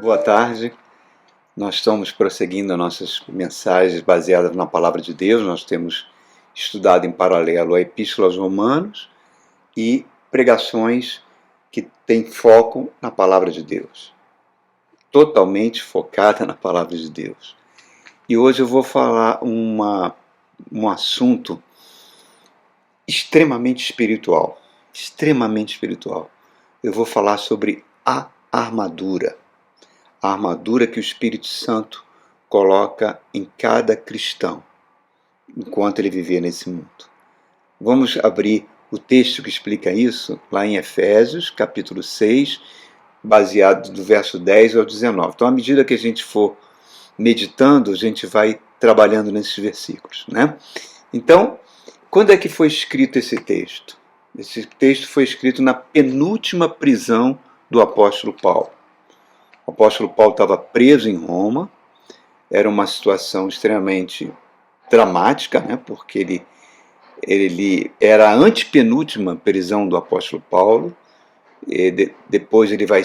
Boa tarde. Nós estamos prosseguindo as nossas mensagens baseadas na Palavra de Deus. Nós temos estudado em paralelo a Epístola aos Romanos e pregações que têm foco na Palavra de Deus. Totalmente focada na Palavra de Deus. E hoje eu vou falar um assunto extremamente espiritual. Extremamente espiritual. Eu vou falar sobre a armadura. A armadura que o Espírito Santo coloca em cada cristão, enquanto ele viver nesse mundo. Vamos abrir o texto que explica isso, lá em Efésios, capítulo 6, baseado do verso 10 ao 19. Então, à medida que a gente for meditando, a gente vai trabalhando nesses versículos, né? Então, quando é que foi escrito esse texto? Esse texto foi escrito na penúltima prisão do apóstolo Paulo. O apóstolo Paulo estava preso em Roma, era uma situação extremamente dramática, né? Porque ele era a antepenúltima prisão do apóstolo Paulo, depois ele vai,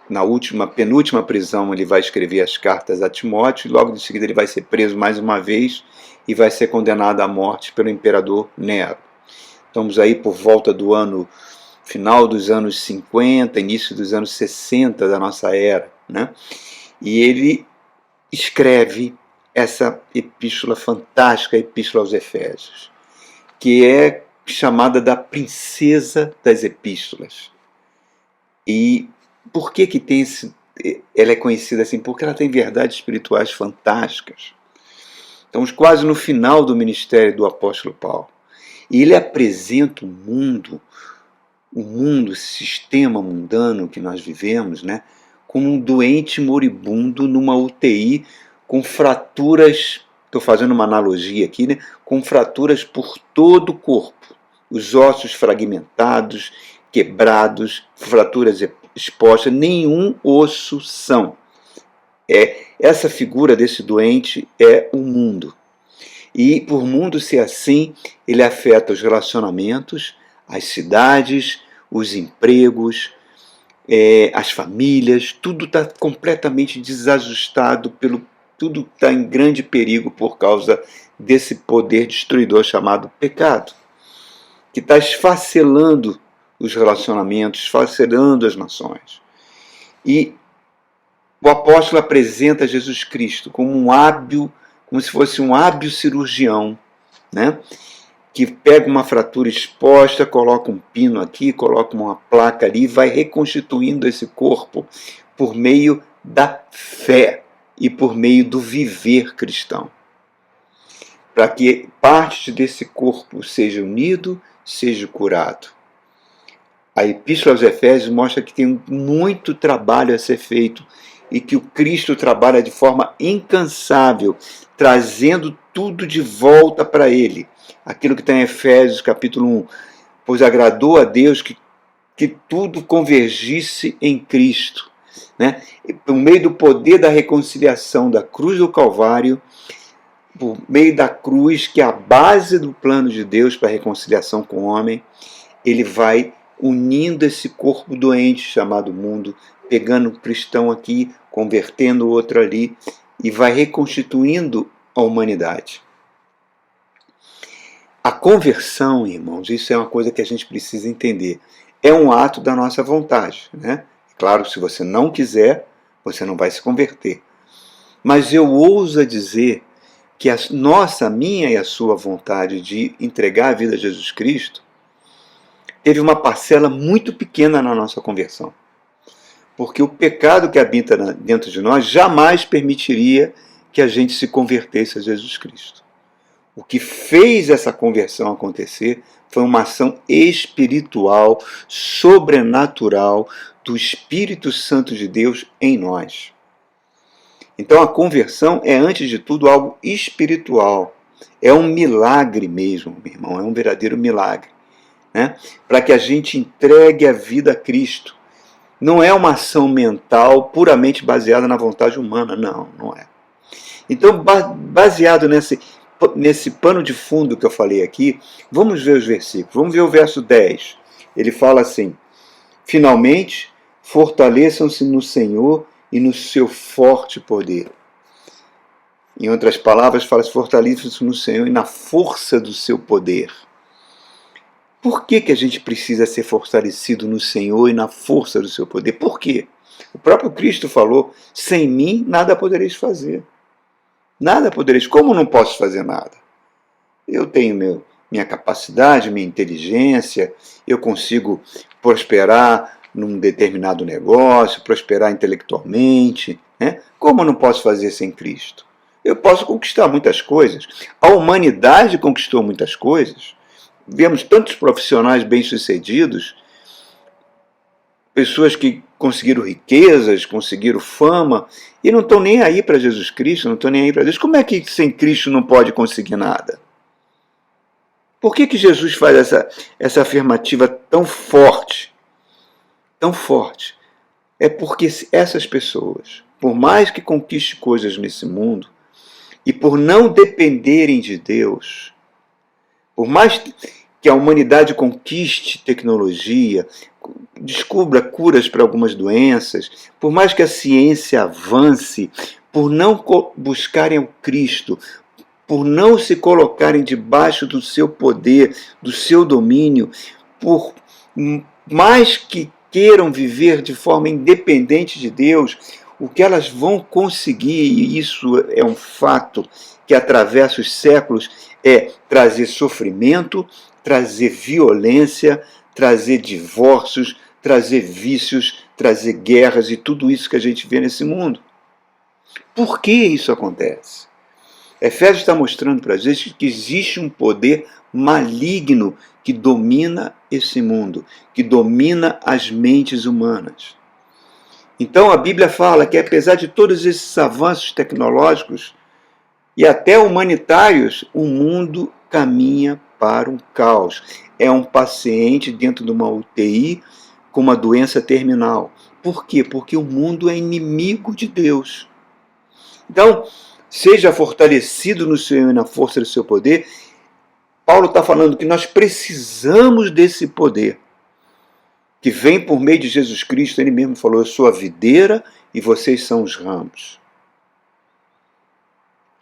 na penúltima prisão, ele vai escrever as cartas a Timóteo, e logo em seguida ele vai ser preso mais uma vez e vai ser condenado à morte pelo imperador Nero. Estamos aí por volta do final dos anos 50, início dos anos 60 da nossa era, né? E ele escreve essa epístola fantástica, a Epístola aos Efésios, que é chamada da princesa das epístolas. E por que ela é conhecida assim? Porque ela tem verdades espirituais fantásticas. Estamos quase no final do ministério do apóstolo Paulo. E ele apresenta o mundo, esse sistema mundano que nós vivemos, né, como um doente moribundo numa UTI com fraturas, estou fazendo uma analogia aqui, né, com fraturas por todo o corpo, os ossos fragmentados, quebrados, fraturas expostas, nenhum osso são. Essa figura desse doente é o mundo. E por mundo ser assim, ele afeta os relacionamentos, as cidades, os empregos, as famílias, tudo está completamente desajustado, tudo está em grande perigo por causa desse poder destruidor chamado pecado, que está esfacelando os relacionamentos, esfacelando as nações. E o apóstolo apresenta Jesus Cristo como se fosse um hábil cirurgião, né? Que pega uma fratura exposta, coloca um pino aqui, coloca uma placa ali e vai reconstituindo esse corpo por meio da fé e por meio do viver cristão. Para que parte desse corpo seja unido, seja curado. A Epístola aos Efésios mostra que tem muito trabalho a ser feito e que o Cristo trabalha de forma incansável, trazendo tudo de volta para Ele. Aquilo que está em Efésios capítulo 1. Pois agradou a Deus que tudo convergisse em Cristo, né? Por meio do poder da reconciliação da cruz do Calvário, por meio da cruz, que é a base do plano de Deus para a reconciliação com o homem, Ele vai unindo esse corpo doente chamado mundo, pegando um cristão aqui, convertendo o outro ali, e vai reconstituindo a humanidade. A conversão, irmãos, isso é uma coisa que a gente precisa entender. É um ato da nossa vontade, né? Claro, se você não quiser, você não vai se converter. Mas eu ouso dizer que a minha e a sua vontade de entregar a vida a Jesus Cristo teve uma parcela muito pequena na nossa conversão. Porque o pecado que habita dentro de nós jamais permitiria que a gente se convertesse a Jesus Cristo. O que fez essa conversão acontecer foi uma ação espiritual, sobrenatural, do Espírito Santo de Deus em nós. Então a conversão é, antes de tudo, algo espiritual. É um milagre mesmo, meu irmão, é um verdadeiro milagre, né? Para que a gente entregue a vida a Cristo. Não é uma ação mental puramente baseada na vontade humana, não é. Então, baseado nesse pano de fundo que eu falei aqui, vamos ver os versículos. Vamos ver o verso 10. Ele fala assim: finalmente, fortaleçam-se no Senhor e no seu forte poder. Em outras palavras, fala-se: fortaleça-se no Senhor e na força do seu poder. Por que a gente precisa ser fortalecido no Senhor e na força do seu poder? Por quê? O próprio Cristo falou: sem mim nada podereis fazer. Nada podereis. Como não posso fazer nada? Eu tenho minha capacidade, minha inteligência, eu consigo prosperar num determinado negócio, prosperar intelectualmente, né? Como eu não posso fazer sem Cristo? Eu posso conquistar muitas coisas. A humanidade conquistou muitas coisas. Vemos tantos profissionais bem-sucedidos, pessoas que conseguiram riquezas, conseguiram fama, e não estão nem aí para Jesus Cristo, não estão nem aí para Deus. Como é que sem Cristo não pode conseguir nada? Por que Jesus faz essa afirmativa tão forte? Tão forte. É porque essas pessoas, por mais que conquistem coisas nesse mundo, e por não dependerem de Deus, por mais que a humanidade conquiste tecnologia, descubra curas para algumas doenças, por mais que a ciência avance, por não buscarem o Cristo, por não se colocarem debaixo do seu poder, do seu domínio, por mais que queiram viver de forma independente de Deus, o que elas vão conseguir, e isso é um fato que atravessa os séculos, é trazer sofrimento, trazer violência, trazer divórcios, trazer vícios, trazer guerras e tudo isso que a gente vê nesse mundo. Por que isso acontece? Efésios está mostrando para a gente que existe um poder maligno que domina esse mundo, que domina as mentes humanas. Então a Bíblia fala que apesar de todos esses avanços tecnológicos e até humanitários, o mundo caminha para um caos. É um paciente dentro de uma UTI com uma doença terminal. Por quê? Porque o mundo é inimigo de Deus. Então, seja fortalecido no Senhor e na força do seu poder. Paulo está falando que nós precisamos desse poder, que vem por meio de Jesus Cristo. Ele mesmo falou: eu sou a videira e vocês são os ramos.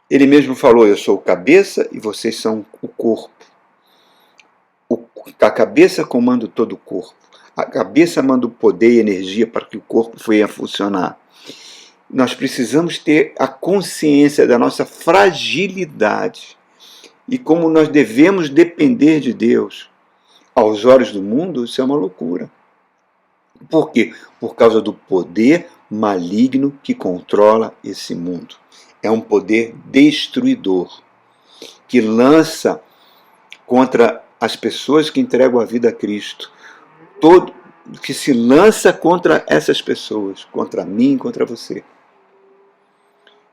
Ele mesmo falou: eu sou o cabeça e vocês são o corpo. A cabeça comanda todo o corpo. A cabeça manda o poder e energia para que o corpo venha a funcionar. Nós precisamos ter a consciência da nossa fragilidade e como nós devemos depender de Deus. Aos olhos do mundo, isso é uma loucura. Por quê? Por causa do poder maligno que controla esse mundo. É um poder destruidor, que lança contra as pessoas que entregam a vida a Cristo, que se lança contra essas pessoas, contra mim, contra você.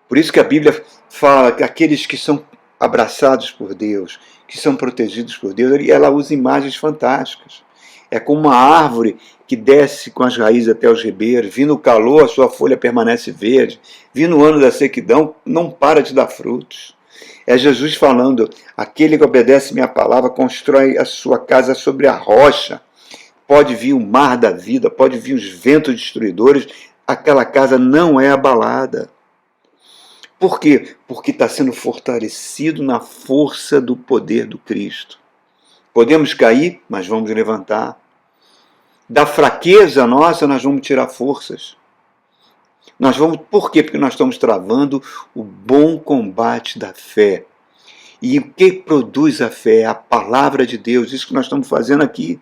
Por isso que a Bíblia fala que aqueles que são abraçados por Deus, que são protegidos por Deus, ela usa imagens fantásticas. É como uma árvore que desce com as raízes até os ribeiros, vindo o calor, a sua folha permanece verde, vindo o ano da sequidão, não para de dar frutos. É Jesus falando: aquele que obedece minha palavra constrói a sua casa sobre a rocha. Pode vir o mar da vida, pode vir os ventos destruidores, aquela casa não é abalada. Por quê? Porque está sendo fortalecido na força do poder do Cristo. Podemos cair, mas vamos levantar. Da fraqueza nossa, nós vamos tirar forças. Por quê? Porque nós estamos travando o bom combate da fé. E o que produz a fé? A palavra de Deus, isso que nós estamos fazendo aqui.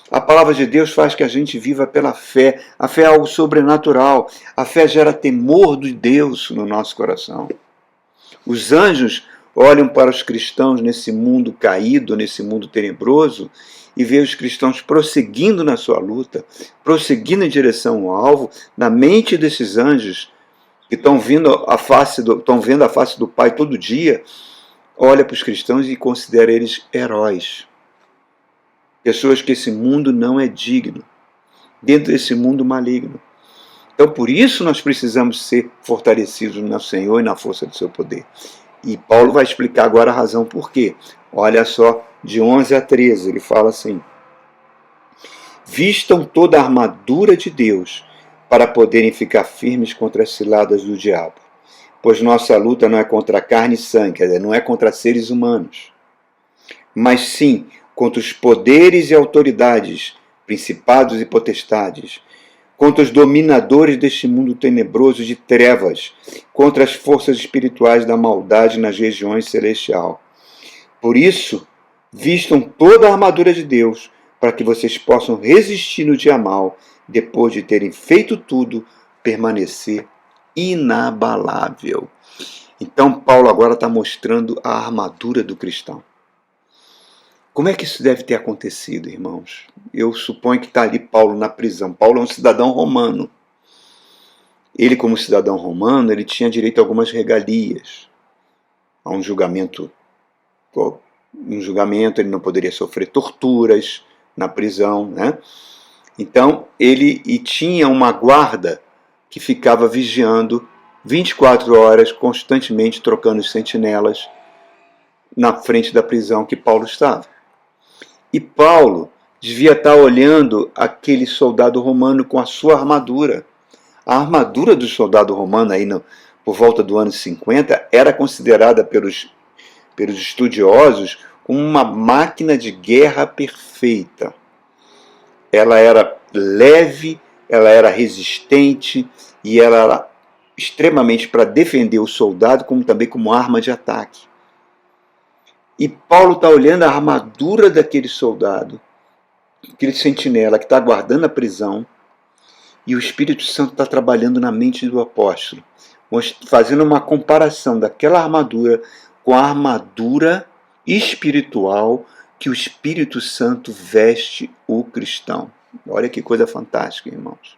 A palavra de Deus faz que a gente viva pela fé. A fé é algo sobrenatural. A fé gera temor de Deus no nosso coração. Os anjos olham para os cristãos nesse mundo caído, nesse mundo tenebroso, e veem os cristãos prosseguindo na sua luta, prosseguindo em direção ao alvo. Na mente desses anjos, que estão vendo a face do Pai todo dia, olha para os cristãos e considera eles heróis. Pessoas que esse mundo não é digno, dentro desse mundo maligno. Então, por isso nós precisamos ser fortalecidos no Senhor e na força do seu poder. E Paulo vai explicar agora a razão por quê. Olha só, de 11 a 13, ele fala assim: vistam toda a armadura de Deus, para poderem ficar firmes contra as ciladas do diabo. Pois nossa luta não é contra carne e sangue, quer dizer, não é contra seres humanos, mas sim contra os poderes e autoridades, principados e potestades, contra os dominadores deste mundo tenebroso de trevas, contra as forças espirituais da maldade nas regiões celestiais. Por isso, vistam toda a armadura de Deus, para que vocês possam resistir no dia mal, depois de terem feito tudo, permanecer inabalável. Então Paulo agora está mostrando a armadura do cristão. Como é que isso deve ter acontecido, irmãos? Eu suponho que está ali Paulo na prisão. Paulo é um cidadão romano. Ele, como cidadão romano, ele tinha direito a algumas regalias. A um julgamento, ele não poderia sofrer torturas na prisão, né? Então, ele tinha uma guarda que ficava vigiando 24 horas, constantemente trocando os sentinelas na frente da prisão que Paulo estava. E Paulo devia estar olhando aquele soldado romano com a sua armadura. A armadura do soldado romano, aí por volta do ano 50, era considerada pelos estudiosos como uma máquina de guerra perfeita. Ela era leve, ela era resistente e ela era extremamente para defender o soldado, como também como arma de ataque. E Paulo está olhando a armadura daquele soldado, aquele sentinela que está guardando a prisão, e o Espírito Santo está trabalhando na mente do apóstolo, fazendo uma comparação daquela armadura com a armadura espiritual que o Espírito Santo veste o cristão. Olha que coisa fantástica, irmãos.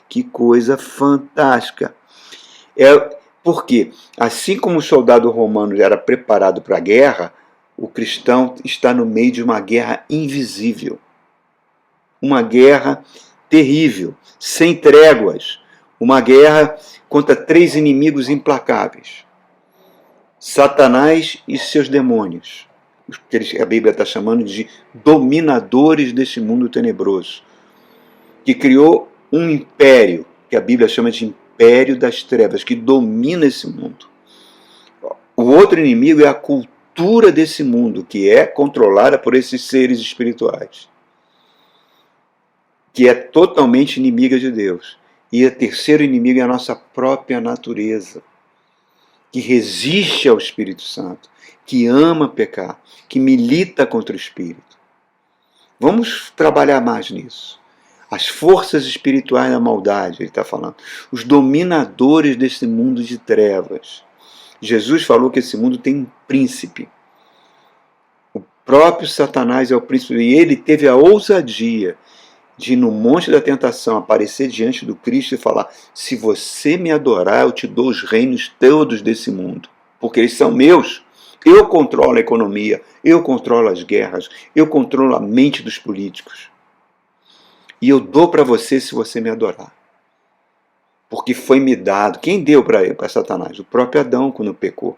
Que coisa fantástica. Porque, assim como o soldado romano era preparado para a guerra, o cristão está no meio de uma guerra invisível. Uma guerra terrível, sem tréguas. Uma guerra contra 3 inimigos implacáveis. Satanás e seus demônios. Que a Bíblia está chamando de dominadores desse mundo tenebroso. Que criou um império, que a Bíblia chama de império das trevas, que domina esse mundo. O outro inimigo é a cultura desse mundo, que é controlada por esses seres espirituais, que é totalmente inimiga de Deus. E o terceiro inimigo é a nossa própria natureza, que resiste ao Espírito Santo, que ama pecar, que milita contra o Espírito. Vamos trabalhar mais nisso. As forças espirituais da maldade, ele está falando. Os dominadores desse mundo de trevas. Jesus falou que esse mundo tem um príncipe. O próprio Satanás é o príncipe. E ele teve a ousadia de, no monte da tentação, aparecer diante do Cristo e falar: se você me adorar, eu te dou os reinos todos desse mundo. Porque eles são meus. Eu controlo a economia, eu controlo as guerras, eu controlo a mente dos políticos. E eu dou para você se você me adorar. Porque foi me dado. Quem deu para Satanás? O próprio Adão, quando pecou.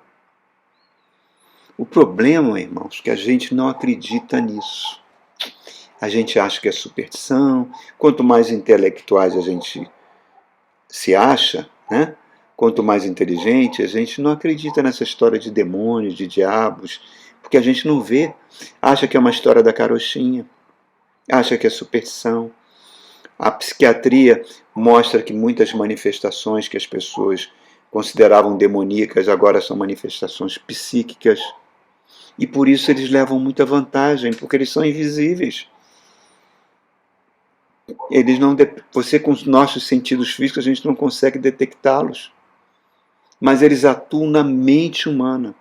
O problema, irmãos, é que a gente não acredita nisso. A gente acha que é superstição. Quanto mais intelectuais a gente se acha, né? Quanto mais inteligente, a gente não acredita nessa história de demônios, de diabos, porque a gente não vê. Acha que é uma história da carochinha. Acha que é superstição. A psiquiatria mostra que muitas manifestações que as pessoas consideravam demoníacas agora são manifestações psíquicas. E por isso eles levam muita vantagem, porque eles são invisíveis. Você, com os nossos sentidos físicos, a gente não consegue detectá-los. Mas eles atuam na mente humana.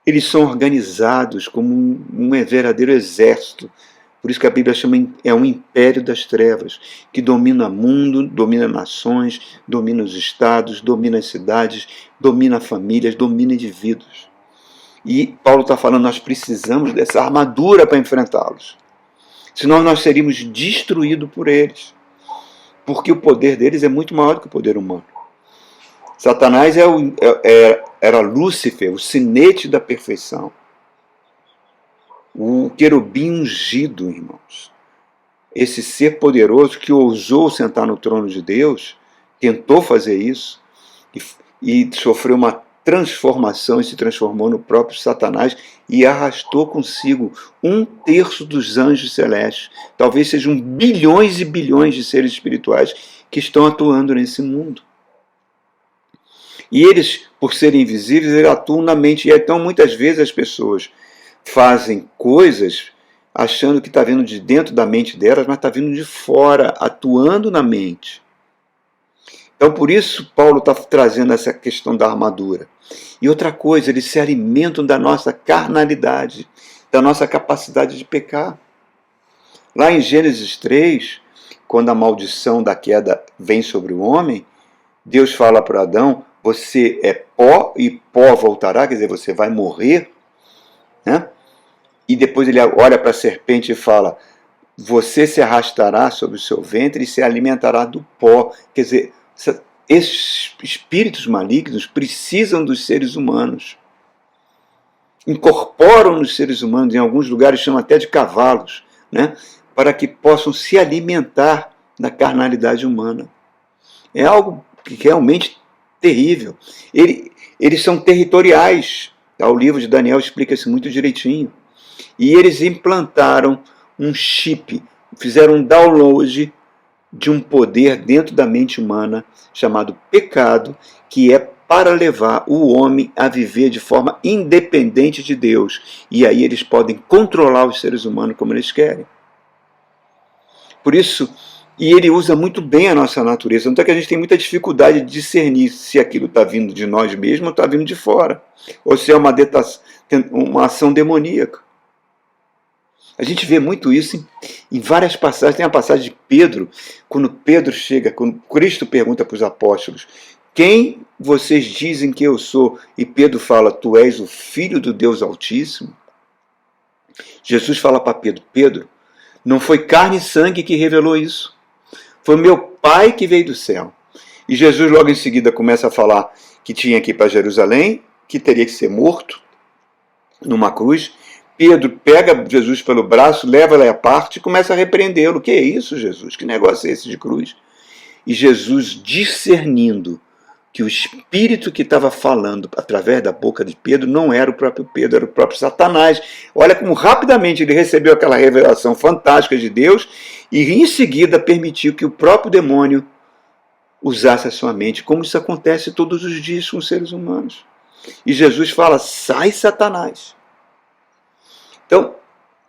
Eles são organizados como um verdadeiro exército. Por isso que a Bíblia chama é um império das trevas, que domina o mundo, domina nações, domina os estados, domina as cidades, domina famílias, domina indivíduos. E Paulo está falando, nós precisamos dessa armadura para enfrentá-los. Senão nós seríamos destruídos por eles. Porque o poder deles é muito maior do que o poder humano. Satanás era Lúcifer, o sinete da perfeição. O querubim ungido, irmãos. esse ser poderoso que ousou sentar no trono de Deus, tentou fazer isso e sofreu uma transformação e se transformou no próprio Satanás e arrastou consigo 1/3 dos anjos celestes. Talvez sejam bilhões e bilhões de seres espirituais que estão atuando nesse mundo. E eles, por serem invisíveis, eles atuam na mente. E então, muitas vezes, as pessoas fazem coisas achando que está vindo de dentro da mente delas, mas está vindo de fora, atuando na mente. Então, por isso, Paulo está trazendo essa questão da armadura. E outra coisa, eles se alimentam da nossa carnalidade, da nossa capacidade de pecar. Lá em Gênesis 3, quando a maldição da queda vem sobre o homem, Deus fala para Adão, você é pó e pó voltará, quer dizer, você vai morrer, né? E depois ele olha para a serpente e fala, você se arrastará sobre o seu ventre e se alimentará do pó. Quer dizer, esses espíritos malignos precisam dos seres humanos. Incorporam nos seres humanos, em alguns lugares chamam até de cavalos, né? Para que possam se alimentar da carnalidade humana. É algo que realmente terrível. Eles são territoriais. O livro de Daniel explica isso muito direitinho. E eles implantaram um chip, fizeram um download de um poder dentro da mente humana chamado pecado, que é para levar o homem a viver de forma independente de Deus. E aí eles podem controlar os seres humanos como eles querem. Por isso, e ele usa muito bem a nossa natureza. Então é que a gente tem muita dificuldade de discernir se aquilo está vindo de nós mesmos ou está vindo de fora. Ou se é uma ação demoníaca. A gente vê muito isso em várias passagens. Tem a passagem de Pedro, quando Cristo pergunta para os apóstolos, quem vocês dizem que eu sou? E Pedro fala, tu és o Filho do Deus Altíssimo. Jesus fala para Pedro, Pedro, não foi carne e sangue que revelou isso. Foi meu Pai que veio do céu. E Jesus logo em seguida começa a falar que tinha que ir para Jerusalém, que teria que ser morto numa cruz. Pedro pega Jesus pelo braço, leva ele à parte e começa a repreendê-lo. Que é isso, Jesus? Que negócio é esse de cruz? E Jesus, discernindo que o Espírito que estava falando através da boca de Pedro não era o próprio Pedro, era o próprio Satanás. Olha como rapidamente ele recebeu aquela revelação fantástica de Deus e em seguida permitiu que o próprio demônio usasse a sua mente, como isso acontece todos os dias com os seres humanos. E Jesus fala, sai Satanás. Então,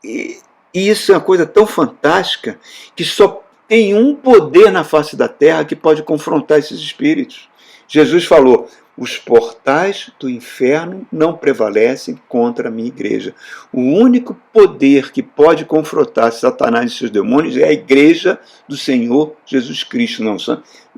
e isso é uma coisa tão fantástica que só tem um poder na face da terra que pode confrontar esses espíritos. Jesus falou, os portais do inferno não prevalecem contra a minha igreja. O único poder que pode confrontar Satanás e seus demônios é a igreja do Senhor Jesus Cristo. Não,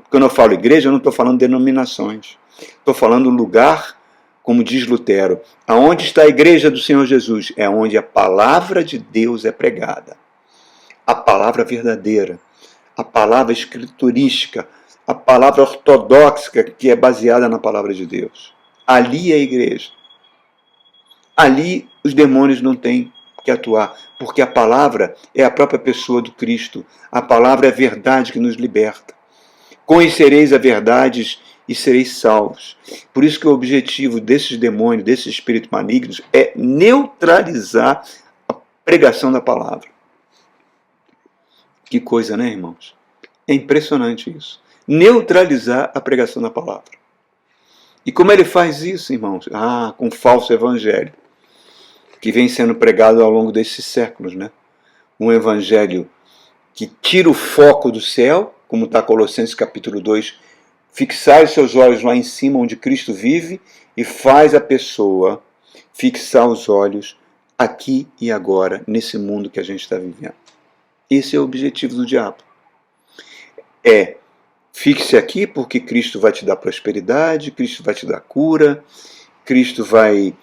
quando eu falo igreja, eu não estou falando denominações. Estou falando lugar, como diz Lutero, aonde está a igreja do Senhor Jesus? É onde a palavra de Deus é pregada. A palavra verdadeira, a palavra escriturística, a palavra ortodoxa que é baseada na palavra de Deus. Ali é a igreja. Ali os demônios não têm que atuar, porque a palavra é a própria pessoa do Cristo. A palavra é a verdade que nos liberta. Conhecereis a verdade e sereis salvos. Por isso que o objetivo desses demônios, desses espíritos malignos, é neutralizar a pregação da palavra. Que coisa, né, irmãos? É impressionante isso. Neutralizar a pregação da palavra. E como ele faz isso, irmãos? Com um falso evangelho, que vem sendo pregado ao longo desses séculos, né? Um evangelho que tira o foco do céu, como está Colossenses capítulo 2, fixar os seus olhos lá em cima, onde Cristo vive, e faz a pessoa fixar os olhos aqui e agora, nesse mundo que a gente está vivendo. Esse é o objetivo do diabo. Fixe aqui porque Cristo vai te dar prosperidade, Cristo vai te dar cura, Cristo vai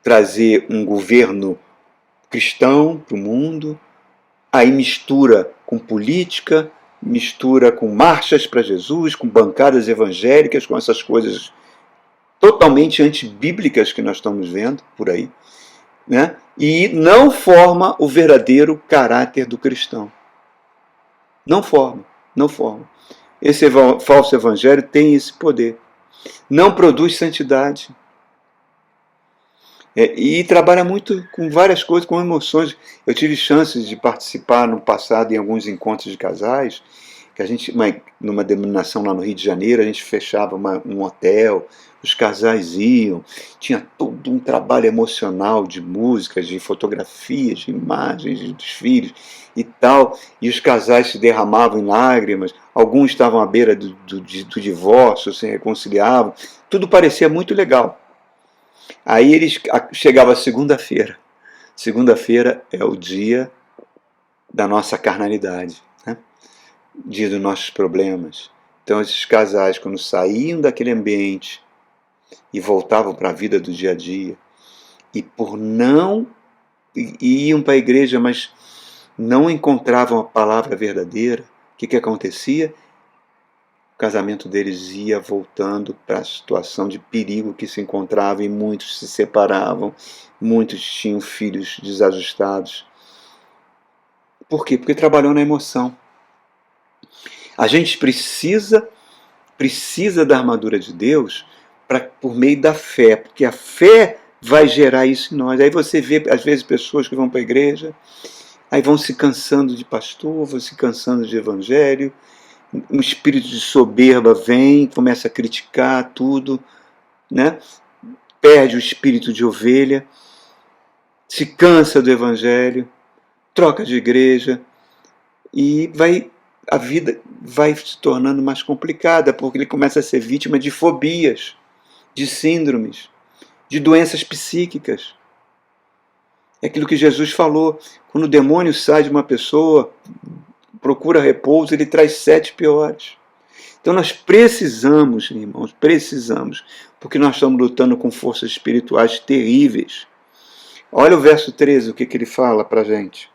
trazer um governo cristão para o mundo, aí mistura com política, mistura com marchas para Jesus, com bancadas evangélicas, com essas coisas totalmente antibíblicas que nós estamos vendo por aí. né? E não forma o verdadeiro caráter do cristão. Não forma, não forma. Esse falso evangelho tem esse poder. Não produz santidade. E trabalha muito com várias coisas, com emoções. Eu tive chances de participar no passado em alguns encontros de casais, que a gente, numa denominação lá no Rio de Janeiro, a gente fechava um hotel, os casais iam, tinha todo um trabalho emocional de músicas, de fotografias, de imagens dos filhos e tal, e os casais se derramavam em lágrimas, alguns estavam à beira do divórcio, se reconciliavam, tudo parecia muito legal. Aí chegava segunda-feira. Segunda-feira é o dia da nossa carnalidade, né? Dia dos nossos problemas. Então esses casais, quando saíam daquele ambiente e voltavam para a vida do dia a dia, e por não iam para a igreja, mas não encontravam a palavra verdadeira, o que acontecia? O casamento deles ia voltando para a situação de perigo que se encontrava, e muitos se separavam, muitos tinham filhos desajustados. Por quê? Porque trabalhou na emoção. A gente precisa da armadura de Deus por meio da fé, porque a fé vai gerar isso em nós. Aí você vê, às vezes, pessoas que vão para a igreja, aí vão se cansando de pastor, vão se cansando de evangelho, um espírito de soberba vem, começa a criticar tudo, né? Perde o espírito de ovelha, se cansa do evangelho, troca de igreja, e a vida vai se tornando mais complicada, porque ele começa a ser vítima de fobias, de síndromes, de doenças psíquicas. É aquilo que Jesus falou, quando o demônio sai de uma pessoa, procura repouso, ele traz 7 piores. Então nós precisamos, irmãos, porque nós estamos lutando com forças espirituais terríveis. Olha o verso 13, o que ele fala para a gente.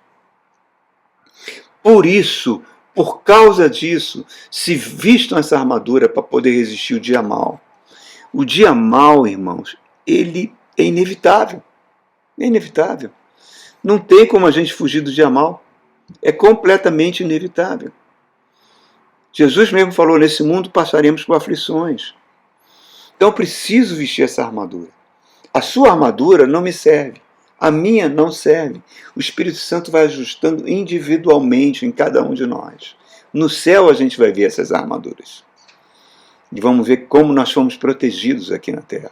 Por isso, por causa disso, se vistam essa armadura para poder resistir o dia mau. O dia mau, irmãos, ele é inevitável. É inevitável. Não tem como a gente fugir do dia mau. É completamente inevitável. Jesus mesmo falou, nesse mundo passaremos por aflições. Então eu preciso vestir essa armadura. A sua armadura não me serve. A minha não serve. O Espírito Santo vai ajustando individualmente em cada um de nós. No céu a gente vai ver essas armaduras. E vamos ver como nós fomos protegidos aqui na terra.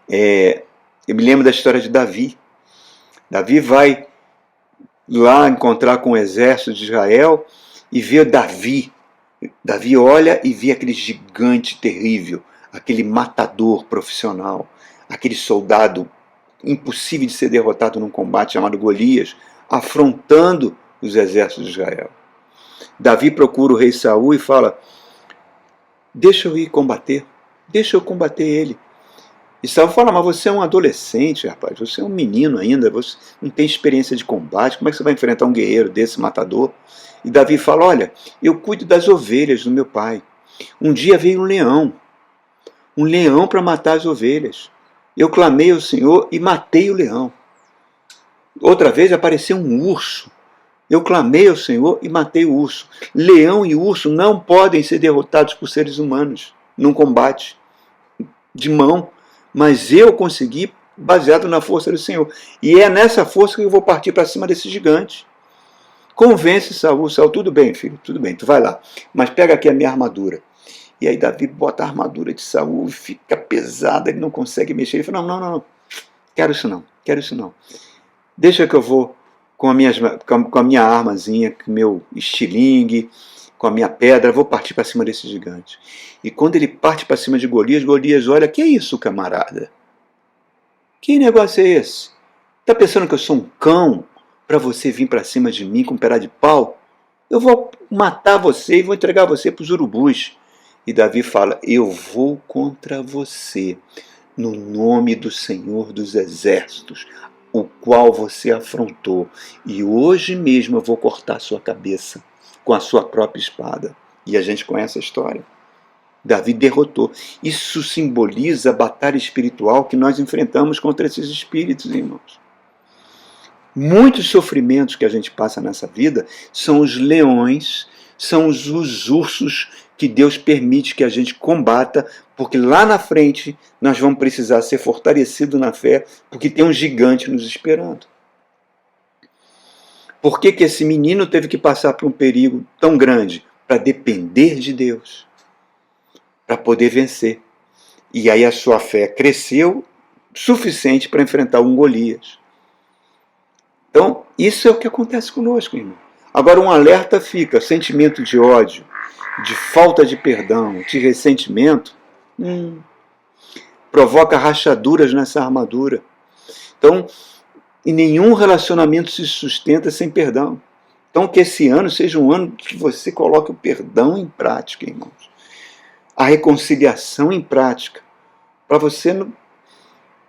Eu me lembro da história de Davi. Davi vai lá encontrar com o exército de Israel e vê Davi. Davi olha e vê aquele gigante terrível, aquele matador profissional, aquele soldado impossível de ser derrotado num combate chamado Golias, afrontando os exércitos de Israel. Davi procura o rei Saul e fala, deixa eu ir combater, deixa eu combater ele. E Saul fala, mas você é um adolescente, rapaz, você é um menino ainda, você não tem experiência de combate, como é que você vai enfrentar um guerreiro desse matador? E Davi fala, olha, eu cuido das ovelhas do meu pai. Um dia veio um leão para matar as ovelhas. Eu clamei ao Senhor e matei o leão. Outra vez apareceu um urso. Eu clamei ao Senhor e matei o urso. Leão e urso não podem ser derrotados por seres humanos num combate de mão, mas eu consegui baseado na força do Senhor. E é nessa força que eu vou partir para cima desse gigante. Convence Saul, tudo bem, filho, tudo bem, tu vai lá, mas pega aqui a minha armadura. E aí Davi bota a armadura de Saul e fica pesada, ele não consegue mexer. Ele fala, não, quero isso não. Deixa que eu vou com a minha armazinha, com o meu estilingue, com a minha pedra, vou partir para cima desse gigante. E quando ele parte para cima de Golias, Golias olha, que é isso, camarada? Que negócio é esse? Tá pensando que eu sou um cão para você vir para cima de mim com um pedaço de pau? Eu vou matar você e vou entregar você para os urubus. E Davi fala, eu vou contra você, no nome do Senhor dos Exércitos, o qual você afrontou. E hoje mesmo eu vou cortar sua cabeça com a sua própria espada. E a gente conhece a história. Davi derrotou. Isso simboliza a batalha espiritual que nós enfrentamos contra esses espíritos, irmãos. Muitos sofrimentos que a gente passa nessa vida são os leões, são os ursos que Deus permite que a gente combata, porque lá na frente nós vamos precisar ser fortalecidos na fé, porque tem um gigante nos esperando. Por que que esse menino teve que passar por um perigo tão grande? Para depender de Deus, para poder vencer. E aí a sua fé cresceu suficiente para enfrentar um Golias. Então, isso é o que acontece conosco, irmão. Agora, um alerta fica: sentimento de ódio, de falta de perdão, de ressentimento, provoca rachaduras nessa armadura. Então, e nenhum relacionamento se sustenta sem perdão. Então, que esse ano seja um ano que você coloque o perdão em prática, irmãos. A reconciliação em prática, para você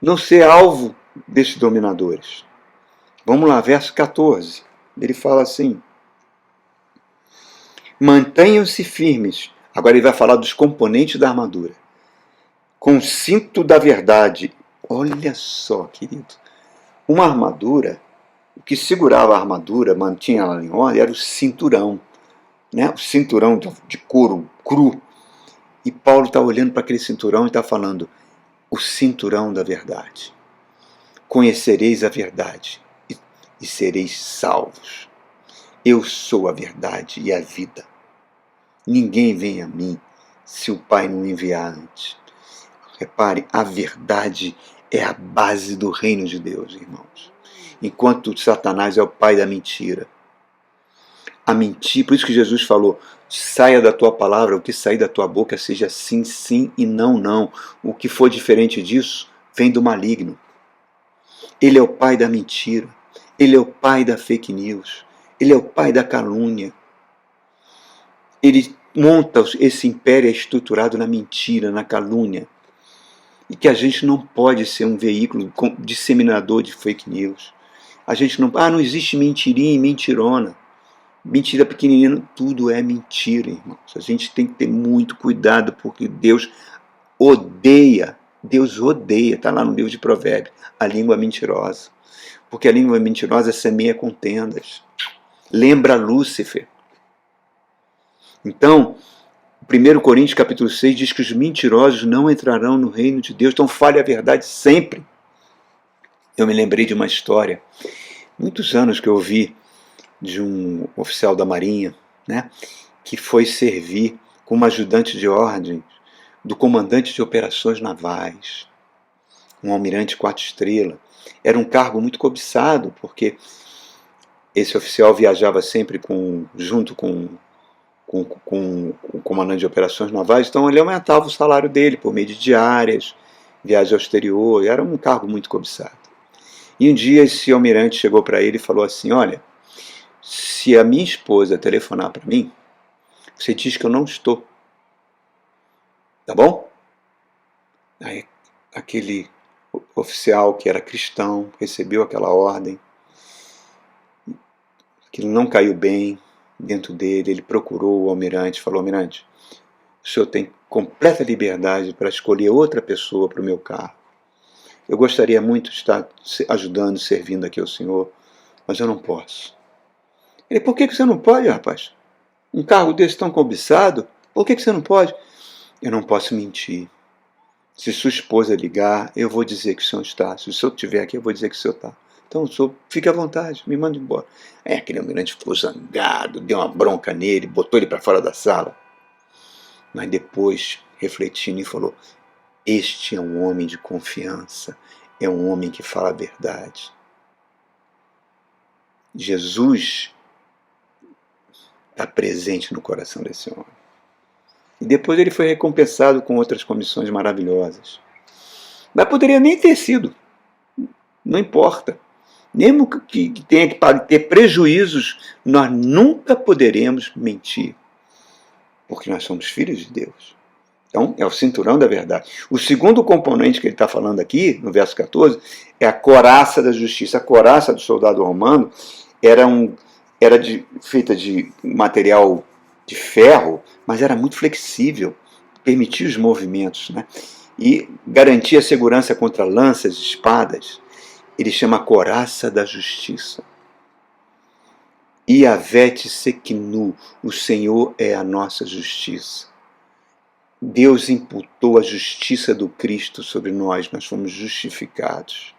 não ser alvo desses dominadores. Vamos lá, verso 14. Ele fala assim: mantenham-se firmes. Agora ele vai falar dos componentes da armadura. Com o cinto da verdade. Olha só, querido. Uma armadura, o que segurava a armadura, mantinha ela em ordem, era o cinturão. Né? O cinturão de couro cru. E Paulo está olhando para aquele cinturão e está falando: o cinturão da verdade. Conhecereis a verdade e sereis salvos. Eu sou a verdade e a vida. Ninguém vem a mim se o Pai não enviar antes. Repare, a verdade é a base do reino de Deus, irmãos. Enquanto Satanás é o pai da mentira. A mentira, por isso que Jesus falou: saia da tua palavra, o que sair da tua boca seja sim, sim e não, não. O que for diferente disso vem do maligno. Ele é o pai da mentira. Ele é o pai da fake news. Ele é o pai da calúnia. Ele monta esse império estruturado na mentira, na calúnia. E que a gente não pode ser um veículo disseminador de fake news. A gente não existe mentirinha e mentirona. Mentira pequenininha, tudo é mentira, irmãos. A gente tem que ter muito cuidado, porque Deus odeia, está lá no livro de Provérbios, a língua mentirosa. Porque a língua mentirosa semeia contendas. Lembra Lúcifer. Então, 1 Coríntios capítulo 6 diz que os mentirosos não entrarão no reino de Deus. Então fale a verdade sempre. Eu me lembrei de uma história, muitos anos que eu ouvi, de um oficial da Marinha, né, que foi servir como ajudante de ordem do comandante de operações navais, um almirante 4 estrelas. Era um cargo muito cobiçado, porque esse oficial viajava sempre junto com o comandante de operações navais, então ele aumentava o salário dele por meio de diárias, viagem ao exterior, era um cargo muito cobiçado. E um dia esse almirante chegou para ele e falou assim: olha, se a minha esposa telefonar para mim, você diz que eu não estou. Tá bom? Aí aquele oficial que era cristão recebeu aquela ordem, aquilo não caiu bem dentro dele. Ele procurou o almirante, falou: almirante, o senhor tem completa liberdade para escolher outra pessoa para o meu carro. Eu gostaria muito de estar ajudando, servindo aqui ao senhor, mas eu não posso. Ele: por que você não pode, rapaz? Um carro desse tão cobiçado, por que você não pode? Eu não posso mentir. Se sua esposa ligar, eu vou dizer que o senhor está. Se o senhor estiver aqui, eu vou dizer que o senhor está. Então, o senhor fique à vontade, me manda embora. Aquele almirante ficou zangado, deu uma bronca nele, botou ele para fora da sala. Mas depois, refletindo, falou: este é um homem de confiança, é um homem que fala a verdade. Jesus está presente no coração desse homem. E depois ele foi recompensado com outras comissões maravilhosas. Mas poderia nem ter sido. Não importa. Mesmo que tenha que ter prejuízos, nós nunca poderemos mentir. Porque nós somos filhos de Deus. Então, é o cinturão da verdade. O segundo componente que ele está falando aqui, no verso 14, é a couraça da justiça. A couraça do soldado romano era feita de material de ferro, mas era muito flexível. permitir os movimentos, né? E garantir a segurança contra lanças, espadas. Ele chama a coraça da justiça. Yavé Tsekinu, o Senhor é a nossa justiça. Deus imputou a justiça do Cristo sobre nós fomos justificados.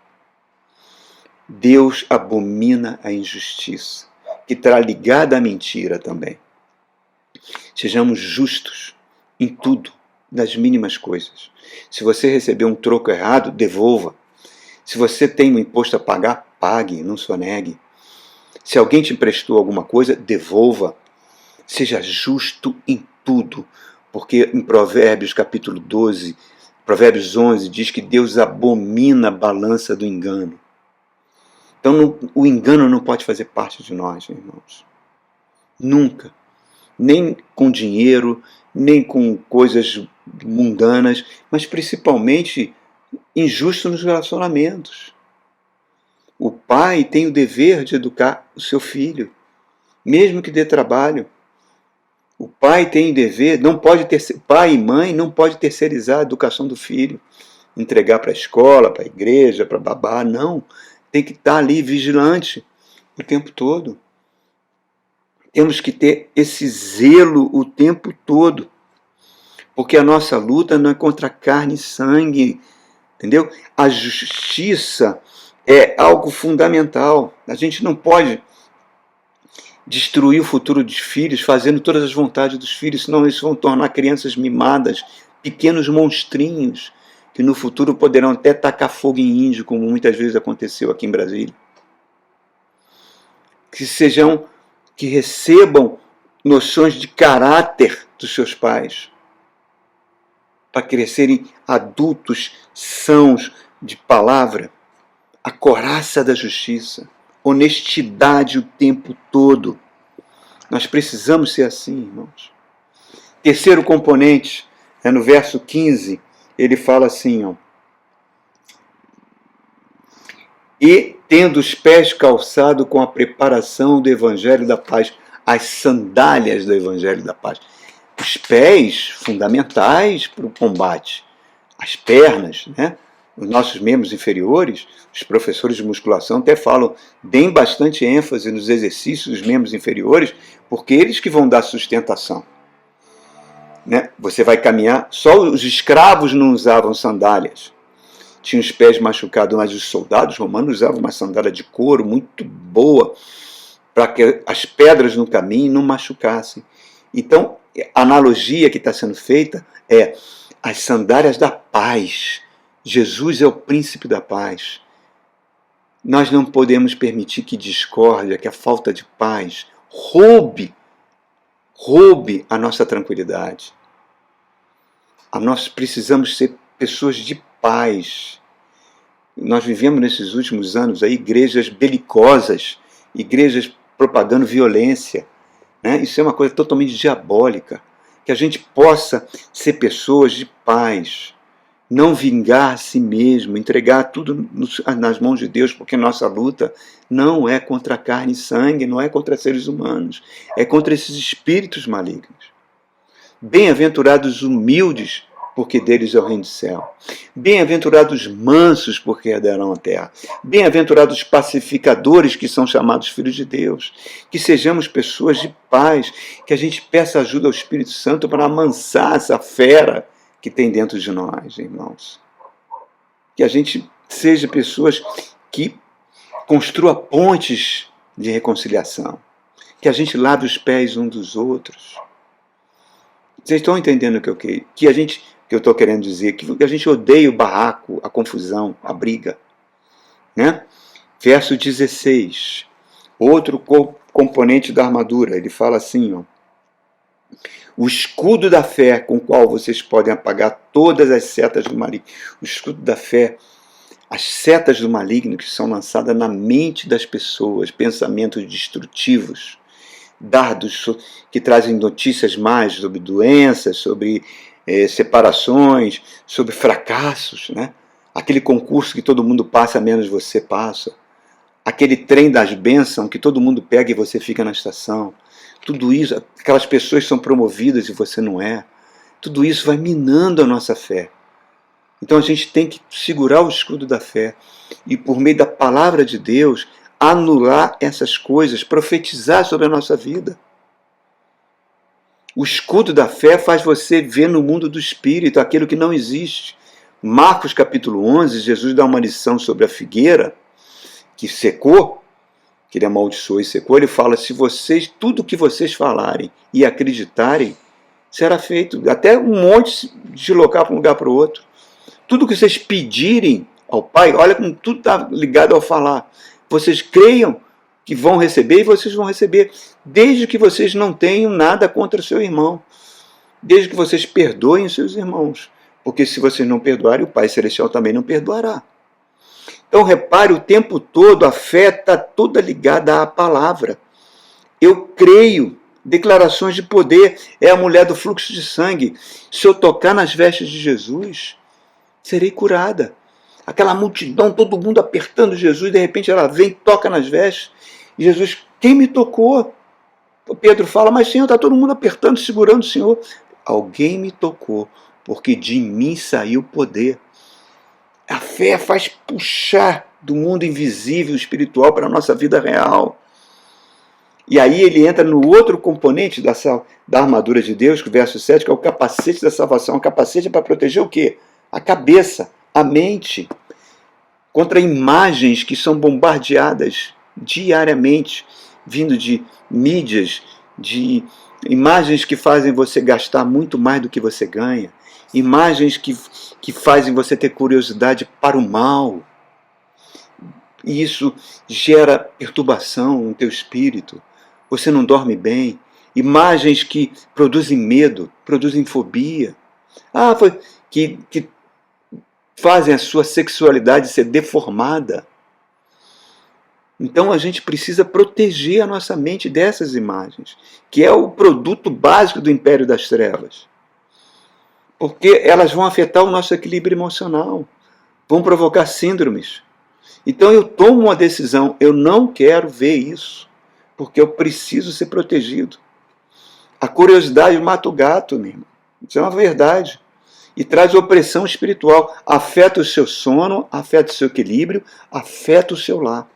Deus abomina a injustiça, que está ligada à mentira também. Sejamos justos em tudo, nas mínimas coisas. Se você receber um troco errado, devolva. Se você tem um imposto a pagar, pague, não sonegue. Se alguém te emprestou alguma coisa, devolva. Seja justo em tudo, porque em Provérbios capítulo 12, Provérbios 11, diz que Deus abomina a balança do engano. Então o engano não pode fazer parte de nós, irmãos. Nunca. Nem com dinheiro, nem com coisas mundanas, mas principalmente injusto nos relacionamentos. O pai tem o dever de educar o seu filho, mesmo que dê trabalho. O pai tem o dever, pai e mãe não pode terceirizar a educação do filho, entregar para a escola, para a igreja, para babá, não. Tem que estar ali vigilante o tempo todo. Temos que ter esse zelo o tempo todo, porque a nossa luta não é contra carne e sangue, entendeu? A justiça é algo fundamental. A gente não pode destruir o futuro dos filhos fazendo todas as vontades dos filhos, senão eles vão tornar crianças mimadas, pequenos monstrinhos, que no futuro poderão até tacar fogo em índio, como muitas vezes aconteceu aqui em Brasília. Que recebam noções de caráter dos seus pais, para crescerem adultos sãos de palavra, a coraça da justiça, honestidade o tempo todo. Nós precisamos ser assim, irmãos. Terceiro componente, no verso 15, ele fala assim, ó, e tendo os pés calçados com a preparação do Evangelho da Paz, as sandálias do Evangelho da Paz. Os pés fundamentais para o combate, as pernas, né? Os nossos membros inferiores, os professores de musculação até falam, deem bastante ênfase nos exercícios dos membros inferiores, porque eles que vão dar sustentação. Né? Você vai caminhar, só os escravos não usavam sandálias. Tinham os pés machucados, mas os soldados romanos usavam uma sandália de couro muito boa, para que as pedras no caminho não machucassem. Então, a analogia que está sendo feita é as sandálias da paz. Jesus é o príncipe da paz. Nós não podemos permitir que discórdia, que a falta de paz roube a nossa tranquilidade. Nós precisamos ser pessoas de paz. Nós vivemos nesses últimos anos aí igrejas belicosas, igrejas propagando violência. Né? Isso é uma coisa totalmente diabólica. Que a gente possa ser pessoas de paz, não vingar a si mesmo, entregar tudo nas mãos de Deus, porque nossa luta não é contra carne e sangue, não é contra seres humanos, é contra esses espíritos malignos. Bem-aventurados os humildes, porque deles é o reino do céu. Bem-aventurados os mansos, porque herdarão a terra. Bem-aventurados os pacificadores, que são chamados filhos de Deus. Que sejamos pessoas de paz, que a gente peça ajuda ao Espírito Santo para amansar essa fera que tem dentro de nós, irmãos. Que a gente seja pessoas que construa pontes de reconciliação. Que a gente lave os pés uns dos outros. Vocês estão entendendo o que eu estou querendo dizer? Que a gente odeia o barraco, a confusão, a briga. Né? Verso 16. Outro componente da armadura. Ele fala assim, ó. O escudo da fé com o qual vocês podem apagar todas as setas do maligno. O escudo da fé, as setas do maligno que são lançadas na mente das pessoas, pensamentos destrutivos, dardos que trazem notícias más sobre doenças, sobre separações, sobre fracassos, né? Aquele concurso que todo mundo passa, menos você passa. Aquele trem das bênçãos que todo mundo pega e você fica na estação. Tudo isso, aquelas pessoas são promovidas e você não é. tudo isso vai minando a nossa fé. Então a gente tem que segurar o escudo da fé e, por meio da palavra de Deus, anular essas coisas, profetizar sobre a nossa vida. O escudo da fé faz você ver no mundo do espírito aquilo que não existe. Marcos capítulo 11, Jesus dá uma lição sobre a figueira que secou, que ele amaldiçoou e secou. Ele fala, se vocês, tudo que vocês falarem e acreditarem, será feito. Até um monte de deslocar para um lugar para o outro. Tudo que vocês pedirem ao Pai, olha como tudo está ligado ao falar. Vocês creiam que vão receber e vocês vão receber, desde que vocês não tenham nada contra o seu irmão. Desde que vocês perdoem os seus irmãos. Porque se vocês não perdoarem, o Pai Celestial também não perdoará. Então repare, o tempo todo a fé está toda ligada à palavra. Eu creio. Declarações de poder. É a mulher do fluxo de sangue. Se eu tocar nas vestes de Jesus, serei curada. Aquela multidão, todo mundo apertando Jesus, de repente ela vem, toca nas vestes. E Jesus, quem me tocou? Pedro fala, mas Senhor, está todo mundo apertando, segurando o Senhor. Alguém me tocou, porque de mim saiu poder. A fé faz puxar do mundo invisível, espiritual, para a nossa vida real. E aí ele entra no outro componente da armadura de Deus, que o verso 7, que é o capacete da salvação. O capacete é para proteger o quê? A cabeça, a mente, contra imagens que são bombardeadas diariamente, vindo de mídias, de imagens que fazem você gastar muito mais do que você ganha, imagens que fazem você ter curiosidade para o mal. E isso gera perturbação no teu espírito. Você não dorme bem. Imagens que produzem medo, produzem fobia. Que fazem a sua sexualidade ser deformada. Então a gente precisa proteger a nossa mente dessas imagens, que é o produto básico do império das trevas. Porque elas vão afetar o nosso equilíbrio emocional, vão provocar síndromes. Então eu tomo uma decisão, eu não quero ver isso, porque eu preciso ser protegido. A curiosidade mata o gato, meu irmão. Isso é uma verdade. E traz opressão espiritual, afeta o seu sono, afeta o seu equilíbrio, afeta o seu lar.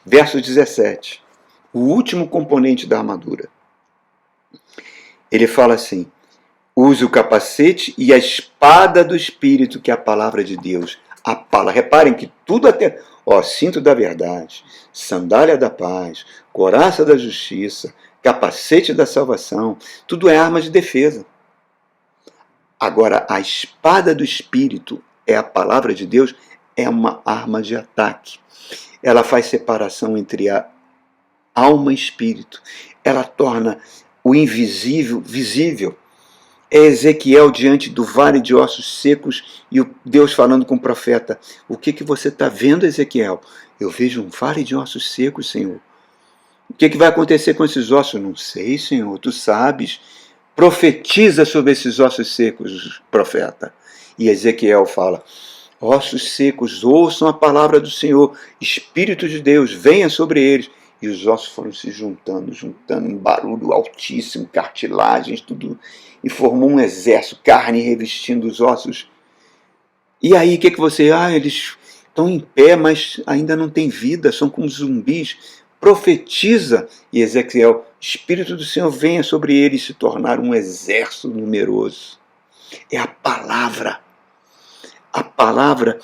Verso 17, o último componente da armadura. Ele fala assim, use o capacete e a espada do Espírito, que é a palavra de Deus. Reparem que tudo até... cinto da verdade, sandália da paz, couraça da justiça, capacete da salvação, tudo é arma de defesa. Agora, a espada do Espírito, é a palavra de Deus, é uma arma de ataque. Ela faz separação entre a alma e espírito. Ela torna o invisível visível. É Ezequiel diante do vale de ossos secos e Deus falando com o profeta. O que você está vendo, Ezequiel? Eu vejo um vale de ossos secos, Senhor. O que vai acontecer com esses ossos? Não sei, Senhor, tu sabes. Profetiza sobre esses ossos secos, profeta. E Ezequiel fala, ossos secos, ouçam a palavra do Senhor, Espírito de Deus, venha sobre eles. E os ossos foram se juntando, um barulho altíssimo, cartilagens, tudo, e formou um exército, carne revestindo os ossos. E aí, o que você... eles estão em pé, mas ainda não têm vida, são como zumbis. Profetiza, e Ezequiel, Espírito do Senhor, venha sobre eles se tornar um exército numeroso. É a palavra. A palavra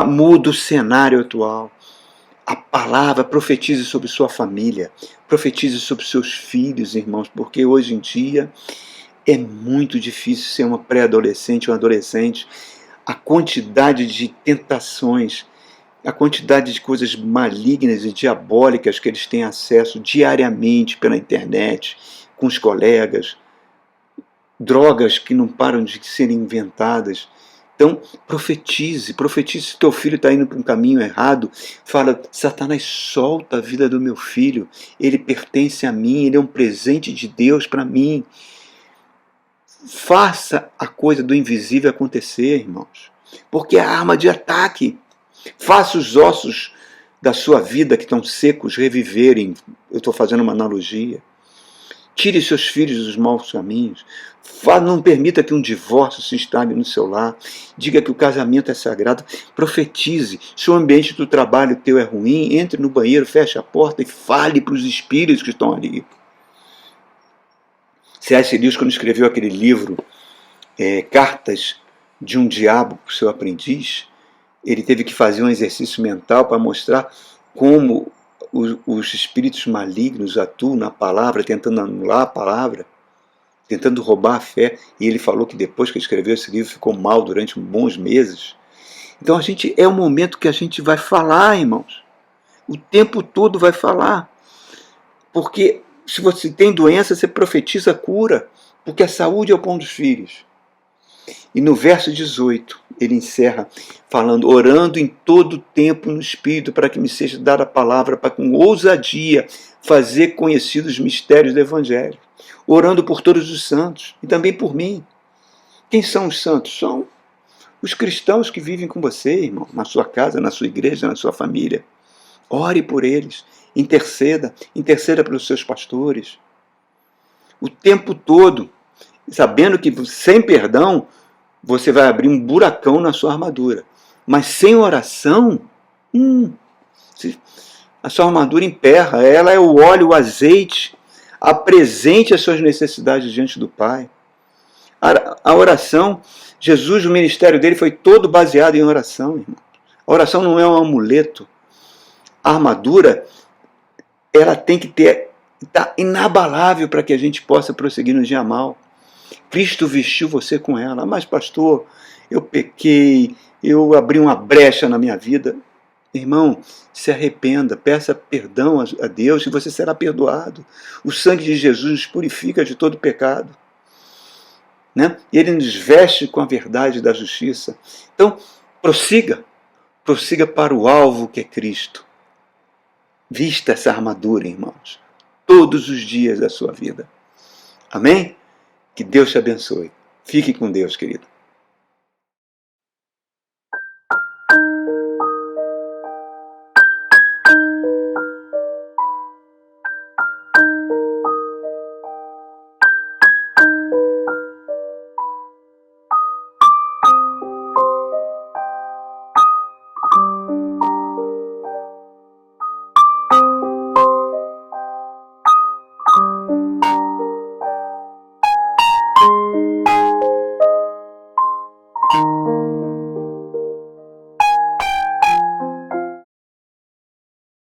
muda o cenário atual. A palavra profetize sobre sua família, profetize sobre seus filhos, irmãos, porque hoje em dia é muito difícil ser uma pré-adolescente ou um adolescente. A quantidade de tentações, a quantidade de coisas malignas e diabólicas que eles têm acesso diariamente pela internet, com os colegas, drogas que não param de serem inventadas. Então, profetize se teu filho está indo para um caminho errado, fala, Satanás, solta a vida do meu filho, ele pertence a mim, ele é um presente de Deus para mim. Faça a coisa do invisível acontecer, irmãos, porque é a arma de ataque. Faça os ossos da sua vida que estão secos reviverem. Eu estou fazendo uma analogia. Tire seus filhos dos maus caminhos. Não permita que um divórcio se instale no seu lar. Diga que o casamento é sagrado. Profetize. Se o ambiente do trabalho teu é ruim, entre no banheiro, feche a porta e fale para os espíritos que estão ali. C.S. Lewis, quando escreveu aquele livro, Cartas de um Diabo para o seu Aprendiz, ele teve que fazer um exercício mental para mostrar como os espíritos malignos atuam na palavra, tentando anular a palavra, tentando roubar a fé. E ele falou que depois que escreveu esse livro ficou mal durante bons meses. Então é o momento que a gente vai falar, irmãos. O tempo todo vai falar. Porque se você tem doença, você profetiza a cura. Porque a saúde é o pão dos filhos. E no verso 18, ele encerra falando: orando em todo tempo no Espírito, para que me seja dada a palavra, para com ousadia fazer conhecidos os mistérios do Evangelho. Orando por todos os santos, e também por mim. Quem são os santos? São os cristãos que vivem com você, irmão, na sua casa, na sua igreja, na sua família. Ore por eles, interceda pelos seus pastores. O tempo todo, sabendo que sem perdão, você vai abrir um buracão na sua armadura. Mas sem oração, a sua armadura emperra. Ela é o óleo, o azeite. Apresente as suas necessidades diante do Pai. A oração, Jesus, o ministério dele foi todo baseado em oração, irmão. A oração não é um amuleto. A armadura, ela tem que estar inabalável para que a gente possa prosseguir no dia mal. Cristo vestiu você com ela. Mas, pastor, eu pequei, eu abri uma brecha na minha vida. Irmão, se arrependa, peça perdão a Deus e você será perdoado. O sangue de Jesus nos purifica de todo pecado. Né? E ele nos veste com a verdade da justiça. Então, prossiga para o alvo que é Cristo. Vista essa armadura, irmãos, todos os dias da sua vida. Amém? Que Deus te abençoe. Fique com Deus, querido.